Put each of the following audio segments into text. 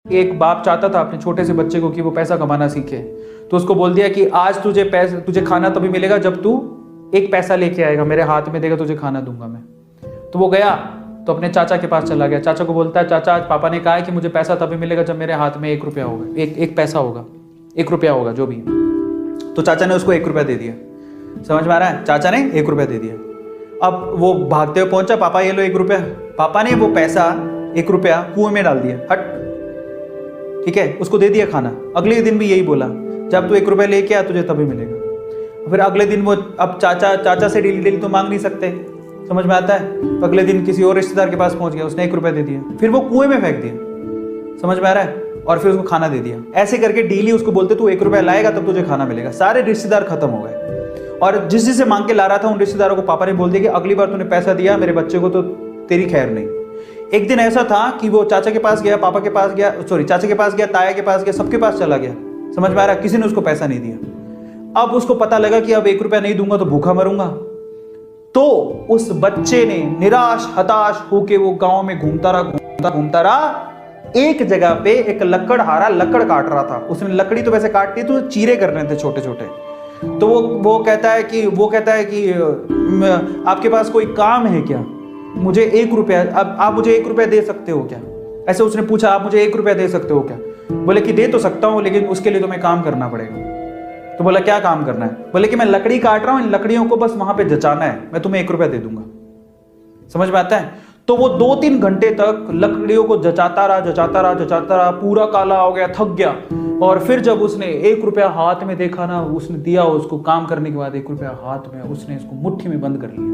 एक बाप चाहता था अपने छोटे से बच्चे को कि वो पैसा कमाना सीखे, तो उसको बोल दिया कि आज तुझे खाना तभी मिलेगा जब तू एक पैसा लेके आएगा, मेरे हाथ में देगा, तुझे खाना दूंगा मैं। तो वो गया तो अपने चाचा के पास चला गया। चाचा को बोलता है, चाचा आज पापा ने कहा है कि मुझे पैसा तभी मिलेगा जब मेरे हाथ में 1 रुपया होगा, एक पैसा होगा, 1 रुपया होगा जो भी। तो चाचा ने उसको 1 रुपया दे दिया। समझ में आ रहा है? चाचा ने 1 रुपया दे दिया। अब वो भागते हुए पहुंचा, पापा ये लो 1 रुपया। पापा ने वो पैसा 1 रुपया कुएं में डाल दिया, हट, ठीक है, उसको दे दिया खाना। अगले दिन भी यही बोला, जब तू 1 रुपया लेके आ तुझे तभी मिलेगा। फिर अगले दिन वो, अब चाचा से डेली तो मांग नहीं सकते, समझ में आता है? तो अगले दिन किसी और रिश्तेदार के पास पहुंच गया, उसने 1 रुपया दे दिया, फिर वो कुएं में फेंक दिया। समझ में आ रहा है? और फिर उसको खाना दे दिया। ऐसे करके डेली उसको बोलते तू 1 रुपया लाएगा तब तुझे खाना मिलेगा। सारे रिश्तेदार खत्म हो गए, और जिस जिससे मांग के ला रहा था उन रिश्तेदारों को पापा ने बोल दिया कि अगली बार तूने पैसा दिया मेरे बच्चे को तो तेरी खैर नहीं। एक दिन ऐसा था कि वो चाचा के पास गया, पापा के पास गया, चाचा के पास गया, ताया के पास गया, सबके पास चला गया। समझ में आ रहा है? किसी ने उसको पैसा नहीं दिया। अब उसको पता लगा कि अब 1 रुपया नहीं दूंगा तो भूखा मरूंगा। तो उस बच्चे ने निराश हताश होके वो गांव में घूमता रहा। एक जगह पे एक लकड़हारा लकड़ काट रहा था। उसने लकड़ी तो वैसे काटती तो चीरे करने थे छोटे छोटे। तो वो कहता है कि आपके पास कोई काम है क्या? मुझे 1 रुपया, अब आप मुझे 1 रुपया दे सकते हो क्या? ऐसे उसने पूछा, आप मुझे 1 रुपया दे सकते हो क्या? बोले कि दे तो सकता हूं, लेकिन उसके लिए तुम्हें काम करना पड़ेगा। तो बोला क्या काम करना है? बोले कि मैं लकड़ी काट रहा हूं, इन लकड़ियों को बस वहां पे जचाना है, मैं तुम्हें 1 रुपया दे दूंगा। समझ में आता है? तो वो 2-3 घंटे तक लकड़ियों को जचाता रहा, पूरा काला हो गया, थक गया। और फिर जब उसने 1 रुपया हाथ में देखा ना, उसने दिया उसको काम करने के बाद 1 रुपया हाथ में, उसने इसको मुट्ठी में बंद कर लिया।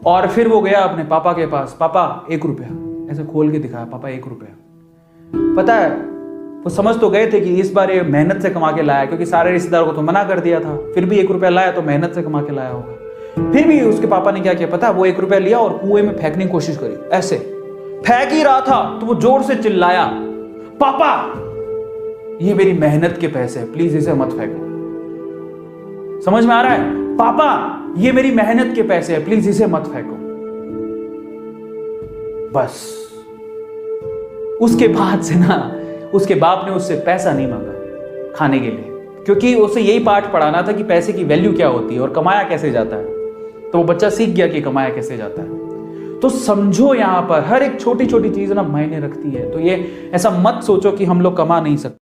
और फिर वो गया अपने पापा के पास, पापा 1 रुपया, ऐसे खोल के दिखाया, पापा 1 रुपया। पता है, वो समझ तो गए थे कि इस बार ये मेहनत से कमा के लाया, क्योंकि सारे रिश्तेदारों को तो मना कर दिया था, फिर भी 1 रुपया लाया तो मेहनत से कमा के लाया होगा। फिर भी उसके पापा ने क्या किया पता? वो 1 रुपया लिया और कुएं में फेंकने की कोशिश करी। ऐसे फेंक ही रहा था तो वो जोर से चिल्लाया, पापा ये मेरी मेहनत के पैसे हैं, प्लीज इसे मत फेंको। समझ में आ रहा है? पापा ये मेरी मेहनत के पैसे हैं, प्लीज इसे मत फेंको। बस उसके बाद से ना उसके बाप ने उससे पैसा नहीं मांगा खाने के लिए, क्योंकि उसे यही पाठ पढ़ाना था कि पैसे की वैल्यू क्या होती है और कमाया कैसे जाता है। तो वो बच्चा सीख गया कि कमाया कैसे जाता है। तो समझो यहां पर हर एक छोटी छोटी चीज ना मायने रखती है। तो ये ऐसा मत सोचो कि हम लोग कमा नहीं सकते।